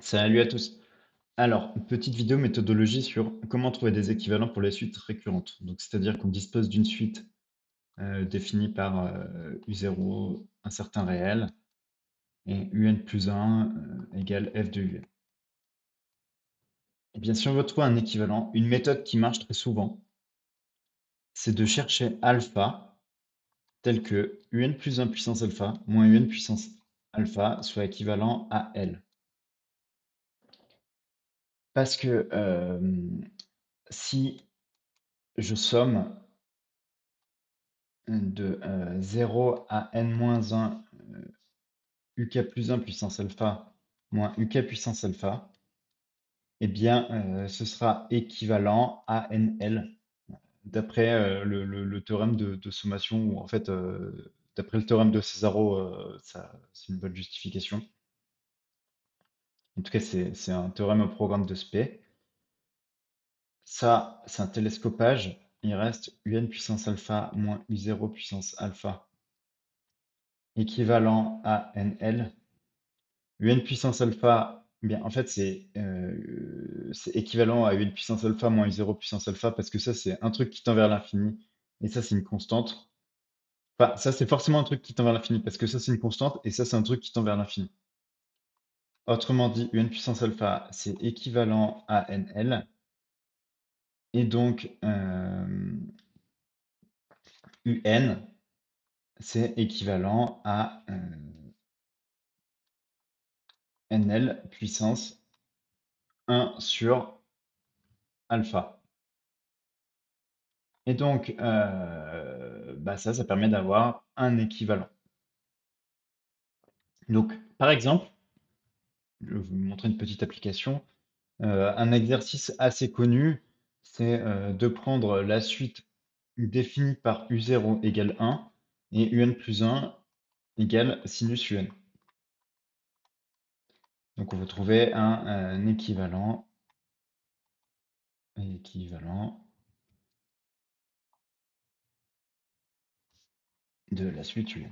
Salut à tous. Alors, une petite vidéo méthodologie sur comment trouver des équivalents pour les suites récurrentes. Donc, c'est-à-dire qu'on dispose d'une suite définie par U0, un certain réel, et UN plus 1 égale f de UN. Et bien, si on veut trouver un équivalent, une méthode qui marche très souvent, c'est de chercher alpha tel que UN plus 1 puissance alpha moins UN puissance alpha soit équivalent à L. Parce que si je somme de 0 à n-1 uk plus 1 puissance alpha moins uk puissance alpha, eh bien, ce sera équivalent à nl, d'après le théorème de sommation, ou en fait, d'après le théorème de Césaro, ça, c'est une bonne justification. En tout cas, c'est un théorème au programme de spé. Ça, c'est un télescopage. Il reste un puissance alpha moins u0 puissance alpha équivalent à nl. Un puissance alpha, eh bien, en fait, c'est équivalent à un puissance alpha moins u0 puissance alpha, parce que ça, c'est un truc qui tend vers l'infini, et ça, c'est une constante. Enfin, ça, c'est forcément un truc qui tend vers l'infini, parce que ça, c'est une constante, et ça, c'est un truc qui tend vers l'infini. Autrement dit, un puissance alpha, c'est équivalent à nl, et donc un, c'est équivalent à nl puissance 1 sur alpha. Et donc, bah ça permet d'avoir un équivalent. Donc, par exemple, je vais vous montrer une petite application. Un exercice assez connu, c'est de prendre la suite définie par U0 égale 1 et UN plus 1 égale sinus UN. Donc, on va trouver un équivalent de la suite UN.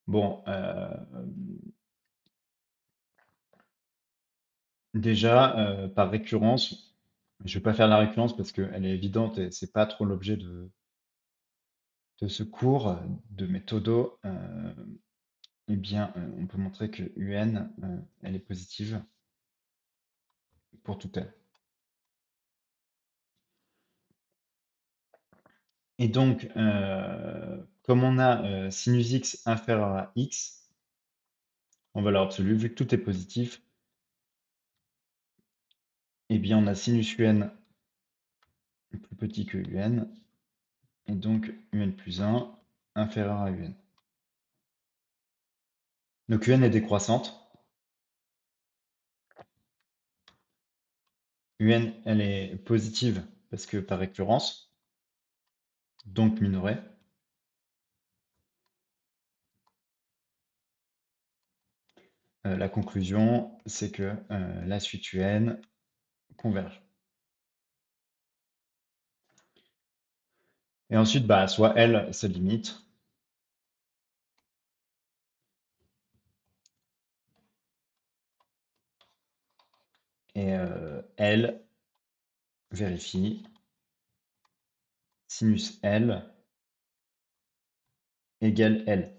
Bon, déjà, par récurrence, je ne vais pas faire la récurrence parce qu'elle est évidente et c'est pas trop l'objet de ce cours de méthodo. Eh bien, on peut montrer que UN, elle est positive pour tout L. Et donc, comme on a sinus x inférieur à x en valeur absolue, vu que tout est positif, eh bien, on a sinus UN plus petit que UN, et donc UN plus 1 inférieur à UN. Donc UN est décroissante. UN, elle est positive parce que par récurrence, donc minorée. La conclusion, c'est que la suite UN converge. Et ensuite, bah, soit L, sa limite, et L vérifie sinus L égale L.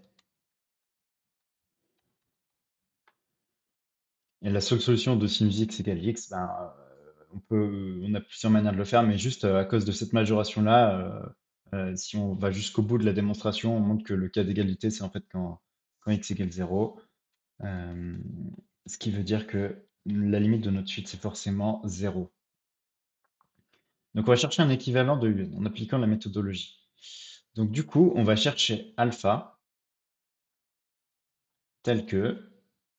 Et la seule solution de sinus x égale x, ben, on a plusieurs manières de le faire, mais juste à cause de cette majoration-là, si on va jusqu'au bout de la démonstration, on montre que le cas d'égalité, c'est en fait quand x égale 0. Euh, Ce qui veut dire que la limite de notre suite, c'est forcément 0. Donc on va chercher un équivalent de UN en appliquant la méthodologie. Donc du coup, on va chercher alpha tel que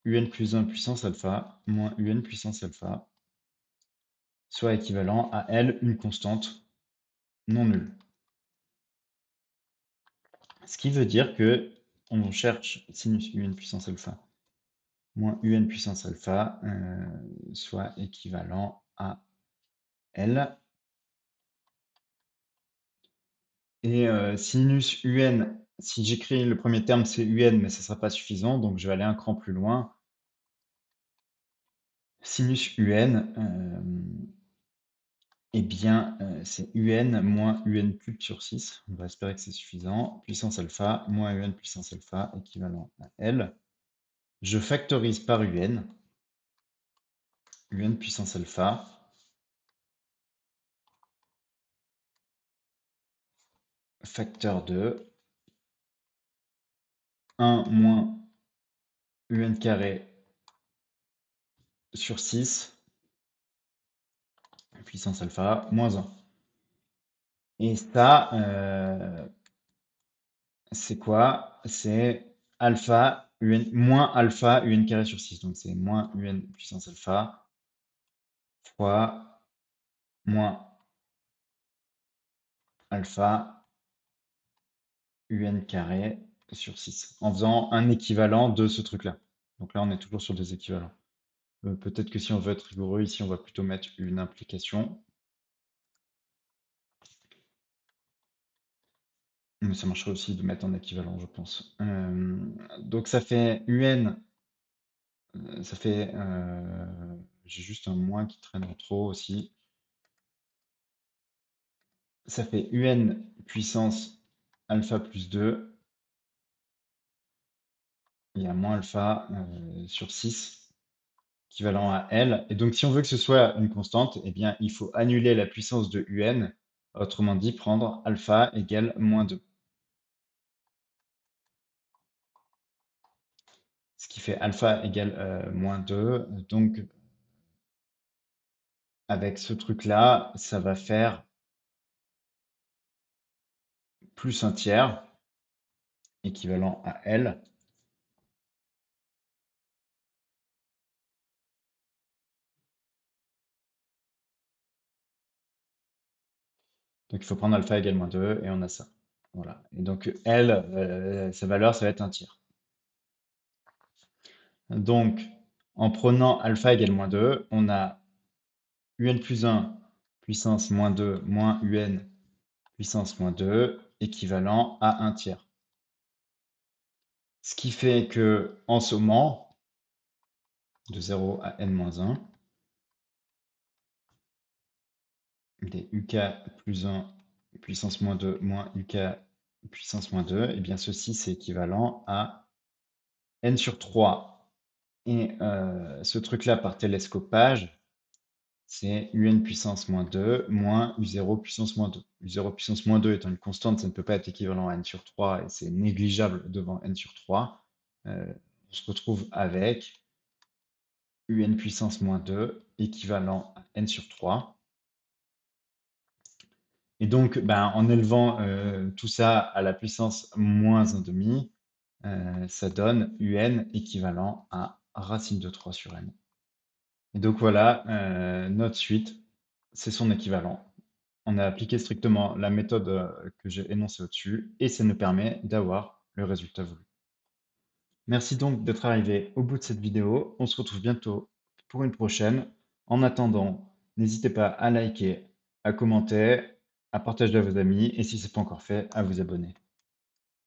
UN plus 1 puissance alpha moins UN puissance alpha soit équivalent à L, une constante non nulle. Ce qui veut dire que on cherche sinus UN puissance alpha moins UN puissance alpha soit équivalent à L. Et sinus UN, Si j'écris le premier terme, c'est UN, mais ça ne sera pas suffisant, donc je vais aller un cran plus loin. Sinus UN, eh bien, c'est UN moins UN cube sur 6. On va espérer que c'est suffisant. Puissance alpha moins UN puissance alpha équivalent à L. Je factorise par UN. UN puissance alpha. Facteur de 1 moins UN carré sur 6 puissance alpha moins 1. Et ça, c'est quoi? C'est alpha UN, moins alpha UN carré sur 6. Donc c'est moins UN puissance alpha fois moins alpha UN carré sur 6. En faisant un équivalent de ce truc-là. Donc là, on est toujours sur des équivalents. Peut-être que si on veut être rigoureux, ici, on va plutôt mettre une implication. Mais ça marcherait aussi de mettre un équivalent, je pense. Donc ça fait UN, ça fait... j'ai juste un moins qui traîne en trop aussi. Ça fait UN puissance alpha plus 2. Il y a moins alpha sur 6, équivalent à L. Et donc si on veut que ce soit une constante, eh bien il faut annuler la puissance de UN. Autrement dit, prendre alpha égale moins 2. Ce qui fait alpha égale moins 2. Donc, avec ce truc-là, ça va faire plus un tiers, équivalent à L. Donc, il faut prendre alpha égale moins 2 et on a ça. Voilà. Et donc, L, sa valeur, ça va être un tiers. Donc, en prenant alpha égale moins 2, on a UN plus 1 puissance moins 2 moins UN puissance moins 2 équivalent à un tiers. Ce qui fait que, en sommant, de 0 à n-1, des UK plus 1 puissance moins 2 moins UK puissance moins 2, et bien ceci c'est équivalent à n sur 3. Et ce truc-là par télescopage, c'est UN puissance moins 2 moins U0 puissance moins 2. U0 puissance moins 2 étant une constante, ça ne peut pas être équivalent à n sur 3 et c'est négligeable devant n sur 3. On se retrouve avec UN puissance moins 2 équivalent à n sur 3. Et donc, ben, en élevant tout ça à la puissance moins 1,5, ça donne UN équivalent à racine de 3 sur n. Et donc voilà, notre suite, c'est son équivalent. On a appliqué strictement la méthode que j'ai énoncée au-dessus, et ça nous permet d'avoir le résultat voulu. Merci donc d'être arrivé au bout de cette vidéo. On se retrouve bientôt pour une prochaine. En attendant, n'hésitez pas à liker, à commenter, à partager à vos amis et si ce n'est pas encore fait, à vous abonner.